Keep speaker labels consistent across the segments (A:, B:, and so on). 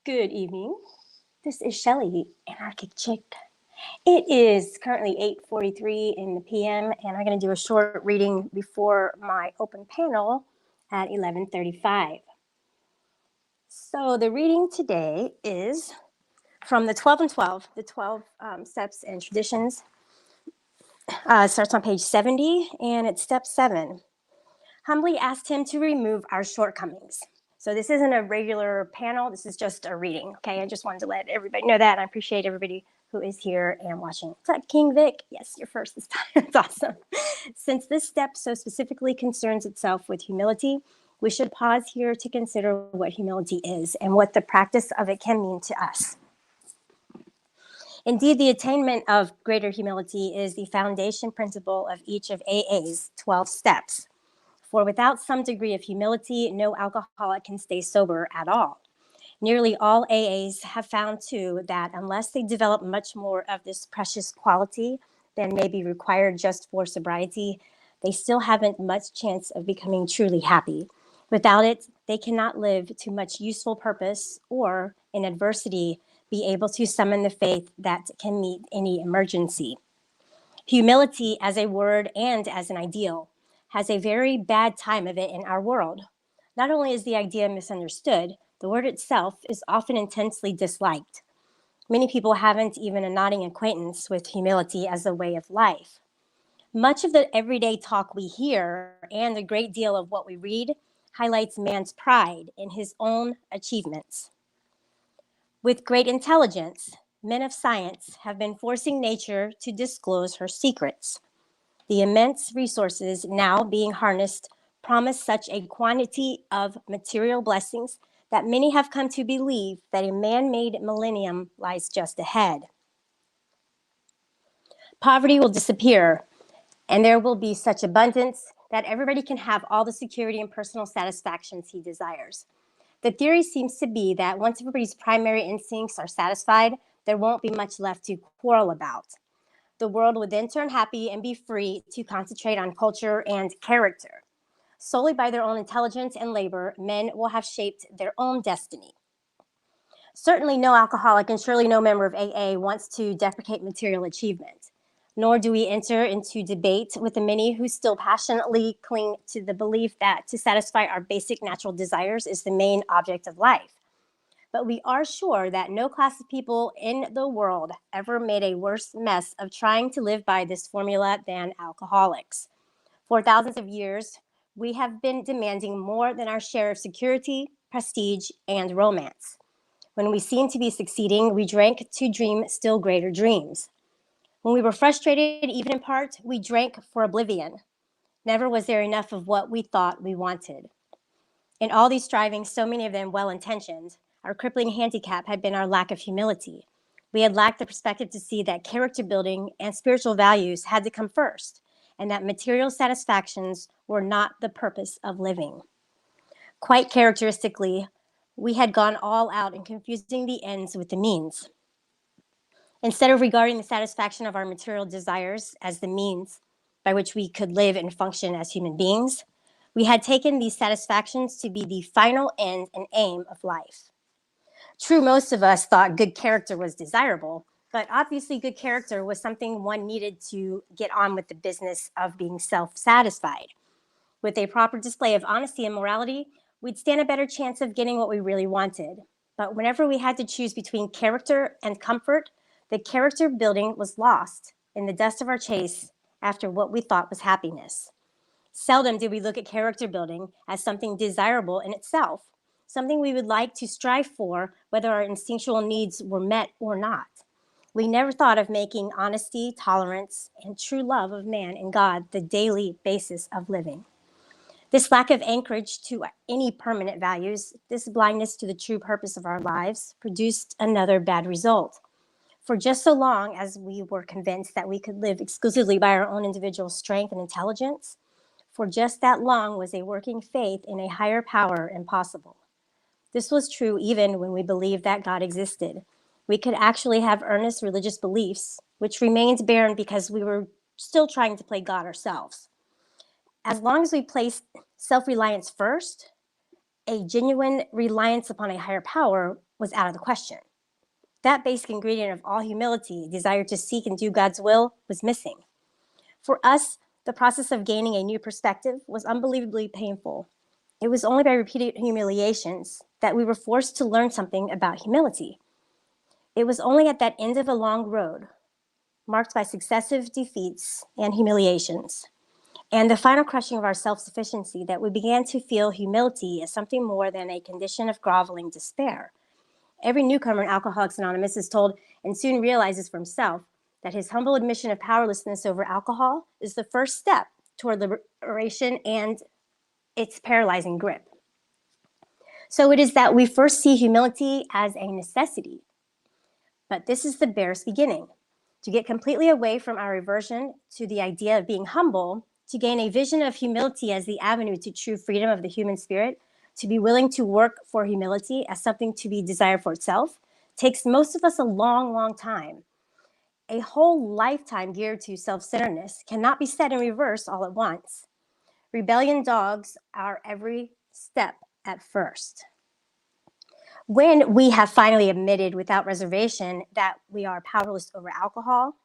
A: Good evening. This is Shelly, Anarchic Chick. It is currently 8:43 in the PM, and I'm going to do a short reading before my open panel at 11:35. So the reading today is from the 12 and 12, the 12 steps and traditions. Starts on page 70, and it's step 7. Humbly asked him to remove our shortcomings. So this isn't a regular panel. This is just a reading. Okay, I just wanted to let everybody know that. I appreciate everybody who is here and watching. What's up, King Vic? Yes, you're first this time. It's awesome. Since this step so specifically concerns itself with humility, we should pause here to consider what humility is and what the practice of it can mean to us. Indeed, the attainment of greater humility is the foundation principle of each of AA's 12 steps. For without some degree of humility, no alcoholic can stay sober at all. Nearly all AAs have found, too, that unless they develop much more of this precious quality than may be required just for sobriety, they still haven't much chance of becoming truly happy. Without it, they cannot live to much useful purpose or, in adversity, be able to summon the faith that can meet any emergency. Humility as a word and as an ideal has a very bad time of it in our world. Not only is the idea misunderstood, the word itself is often intensely disliked. Many people haven't even a nodding acquaintance with humility as a way of life. Much of the everyday talk we hear and a great deal of what we read highlights man's pride in his own achievements. With great intelligence, men of science have been forcing nature to disclose her secrets. The immense resources now being harnessed promise such a quantity of material blessings that many have come to believe that a man-made millennium lies just ahead. Poverty will disappear, and there will be such abundance that everybody can have all the security and personal satisfactions he desires. The theory seems to be that once everybody's primary instincts are satisfied, there won't be much left to quarrel about. The world would then turn happy and be free to concentrate on culture and character. Solely by their own intelligence and labor, men will have shaped their own destiny. Certainly no alcoholic and surely no member of AA wants to deprecate material achievement, nor do we enter into debate with the many who still passionately cling to the belief that to satisfy our basic natural desires is the main object of life. But we are sure that no class of people in the world ever made a worse mess of trying to live by this formula than alcoholics. For thousands of years, we have been demanding more than our share of security, prestige, and romance. When we seemed to be succeeding, we drank to dream still greater dreams. When we were frustrated, even in part, we drank for oblivion. Never was there enough of what we thought we wanted. In all these strivings, so many of them well-intentioned, our crippling handicap had been our lack of humility. We had lacked the perspective to see that character building and spiritual values had to come first, and that material satisfactions were not the purpose of living. Quite characteristically, we had gone all out in confusing the ends with the means. Instead of regarding the satisfaction of our material desires as the means by which we could live and function as human beings, we had taken these satisfactions to be the final end and aim of life. True, most of us thought good character was desirable, but obviously good character was something one needed to get on with the business of being self-satisfied. With a proper display of honesty and morality, we'd stand a better chance of getting what we really wanted. But whenever we had to choose between character and comfort, the character building was lost in the dust of our chase after what we thought was happiness. Seldom did we look at character building as something desirable in itself, something we would like to strive for, whether our instinctual needs were met or not. We never thought of making honesty, tolerance, and true love of man and God the daily basis of living. This lack of anchorage to any permanent values, this blindness to the true purpose of our lives, produced another bad result. For just so long as we were convinced that we could live exclusively by our own individual strength and intelligence, for just that long was a working faith in a higher power impossible. This was true even when we believed that God existed. We could actually have earnest religious beliefs, which remained barren because we were still trying to play God ourselves. As long as we placed self-reliance first, a genuine reliance upon a higher power, was out of the question. That basic ingredient of all humility, desire to seek and do God's will, was missing. For us, the process of gaining a new perspective was unbelievably painful. It was only by repeated humiliations that we were forced to learn something about humility. It was only at that end of a long road, marked by successive defeats and humiliations, and the final crushing of our self-sufficiency, that we began to feel humility as something more than a condition of groveling despair. Every newcomer in Alcoholics Anonymous is told and soon realizes for himself that his humble admission of powerlessness over alcohol is the first step toward liberation and its paralyzing grip. So it is that we first see humility as a necessity. But this is the barest beginning. To get completely away from our aversion to the idea of being humble, to gain a vision of humility as the avenue to true freedom of the human spirit, to be willing to work for humility as something to be desired for itself, takes most of us a long, long time. A whole lifetime geared to self-centeredness cannot be set in reverse all at once. Rebellion dogs our every step at first. When we have finally admitted without reservation that we are powerless over alcohol,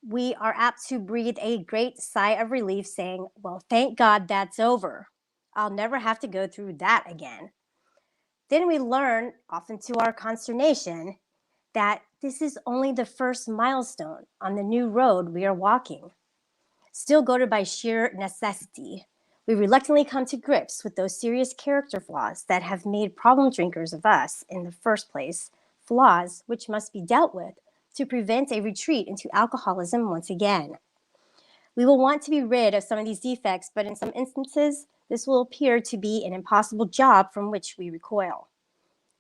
A: we are apt to breathe a great sigh of relief saying, well, thank God that's over. I'll never have to go through that again. Then we learn, often to our consternation, that this is only the first milestone on the new road we are walking. Still goaded by sheer necessity, we reluctantly come to grips with those serious character flaws that have made problem drinkers of us in the first place, flaws which must be dealt with to prevent a retreat into alcoholism once again. We will want to be rid of some of these defects, but in some instances, this will appear to be an impossible job from which we recoil.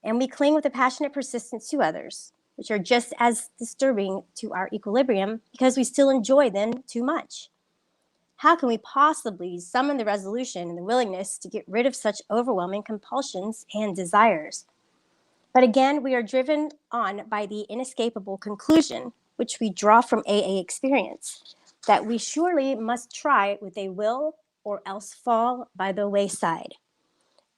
A: And we cling with a passionate persistence to others, which are just as disturbing to our equilibrium because we still enjoy them too much. How can we possibly summon the resolution and the willingness to get rid of such overwhelming compulsions and desires? But again, we are driven on by the inescapable conclusion, which we draw from AA experience, that we surely must try with a will or else fall by the wayside.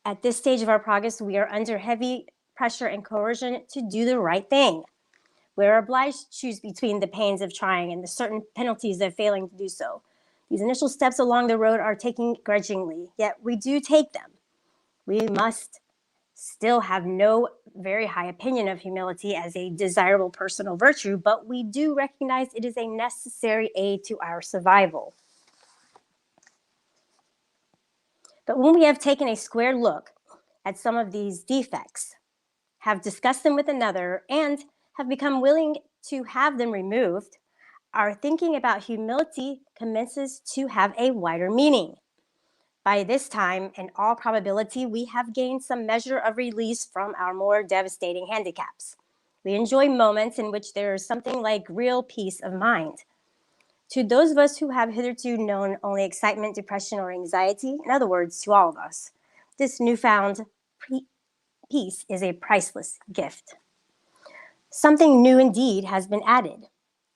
A: At this stage of our progress, we are under heavy pressure and coercion to do the right thing. We are obliged to choose between the pains of trying and the certain penalties of failing to do so. These initial steps along the road are taken grudgingly, yet we do take them. We must still have no very high opinion of humility as a desirable personal virtue, but we do recognize it is a necessary aid to our survival. But when we have taken a square look at some of these defects, have discussed them with another, and have become willing to have them removed, our thinking about humility commences to have a wider meaning. By this time, in all probability, we have gained some measure of release from our more devastating handicaps. We enjoy moments in which there is something like real peace of mind. To those of us who have hitherto known only excitement, depression, or anxiety, in other words, to all of us, this newfound peace is a priceless gift. Something new indeed has been added.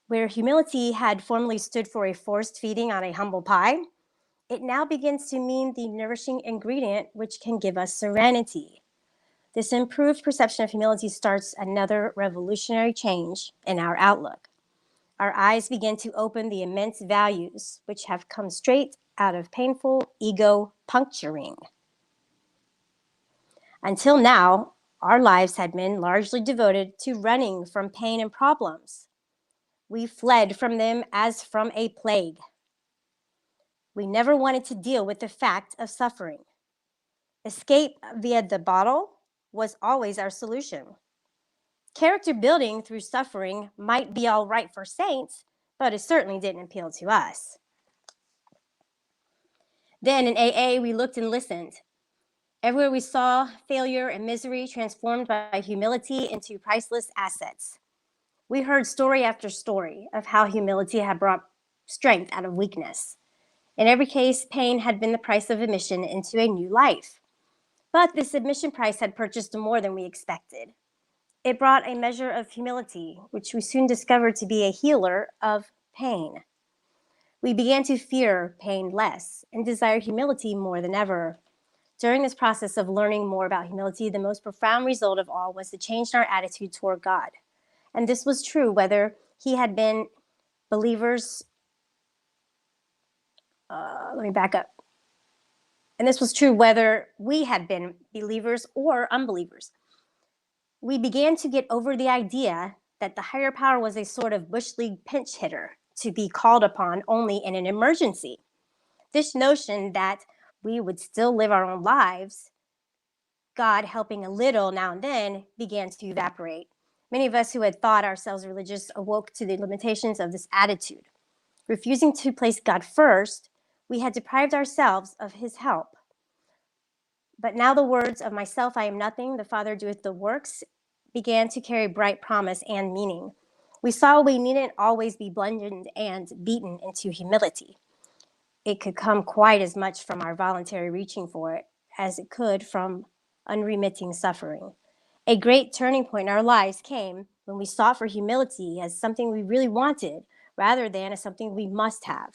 A: Where humility had formerly stood for a forced feeding on a humble pie, it now begins to mean the nourishing ingredient which can give us serenity. This improved perception of humility starts another revolutionary change in our outlook. Our eyes begin to open the immense values which have come straight out of painful ego puncturing. Until now, our lives had been largely devoted to running from pain and problems. We fled from them as from a plague. We never wanted to deal with the fact of suffering. Escape via the bottle was always our solution. Character building through suffering might be all right for saints, but it certainly didn't appeal to us. Then in AA, we looked and listened. Everywhere we saw failure and misery transformed by humility into priceless assets. We heard story after story of how humility had brought strength out of weakness. In every case, pain had been the price of admission into a new life. But this admission price had purchased more than we expected. It brought a measure of humility, which we soon discovered to be a healer of pain. We began to fear pain less and desire humility more than ever. During this process of learning more about humility, the most profound result of all was the change in our attitude toward God. And this was true whether he had been believers. Let me back up. And this was true whether we had been believers or unbelievers. We began to get over the idea that the higher power was a sort of bush league pinch hitter to be called upon only in an emergency. This notion that we would still live our own lives, God helping a little now and then, began to evaporate. Many of us who had thought ourselves religious awoke to the limitations of this attitude. Refusing to place God first, we had deprived ourselves of his help. But now the words of myself, I am nothing, the Father doeth the works, began to carry bright promise and meaning. We saw we needn't always be bludgeoned and beaten into humility. It could come quite as much from our voluntary reaching for it as it could from unremitting suffering. A great turning point in our lives came when we sought for humility as something we really wanted rather than as something we must have.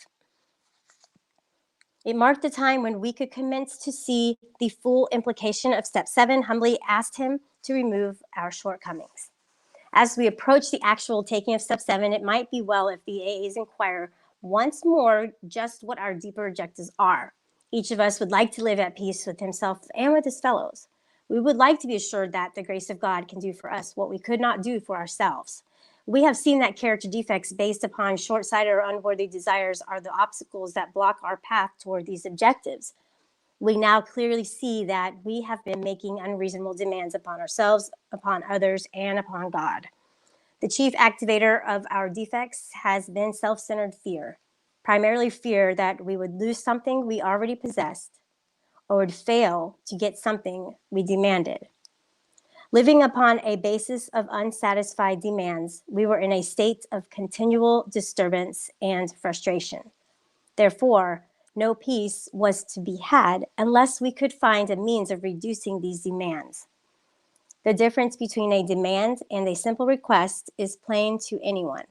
A: It marked the time when we could commence to see the full implication of step 7, humbly asked him to remove our shortcomings. As we approach the actual taking of step 7, it might be well if the AAs inquire once more just what our deeper objectives are. Each of us would like to live at peace with himself and with his fellows. We would like to be assured that the grace of God can do for us what we could not do for ourselves. We have seen that character defects based upon short-sighted or unworthy desires are the obstacles that block our path toward these objectives. We now clearly see that we have been making unreasonable demands upon ourselves, upon others, and upon God. The chief activator of our defects has been self-centered fear, primarily fear that we would lose something we already possessed or would fail to get something we demanded. Living upon a basis of unsatisfied demands, we were in a state of continual disturbance and frustration. Therefore, no peace was to be had unless we could find a means of reducing these demands. The difference between a demand and a simple request is plain to anyone.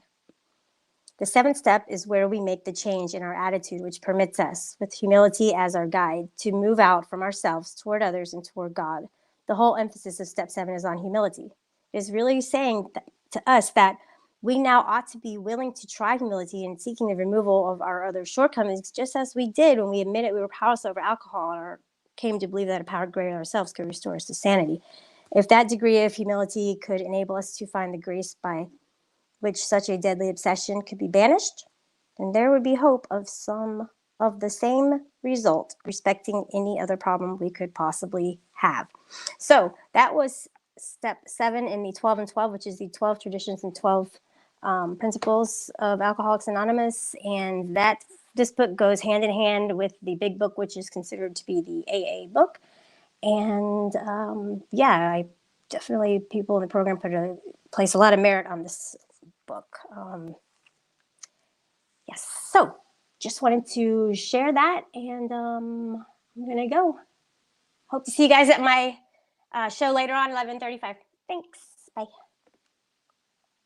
A: The 7th step is where we make the change in our attitude, which permits us, with humility as our guide, to move out from ourselves toward others and toward God. The whole emphasis of step 7 is on humility. It is really saying to us that we now ought to be willing to try humility and seeking the removal of our other shortcomings, just as we did when we admitted we were powerless over alcohol or came to believe that a power greater than ourselves could restore us to sanity. If that degree of humility could enable us to find the grace by which such a deadly obsession could be banished, then there would be hope of some of the same result respecting any other problem we could possibly have. So that was step 7 in the 12 and 12, which is the 12 traditions and 12 principles of Alcoholics Anonymous. And this book goes hand in hand with the big book, which is considered to be the AA book. And I definitely, people in the program place a lot of merit on this book. Yes, so just wanted to share that, and I'm gonna go. Hope to see you guys at my show later on, 11:35. Thanks, bye.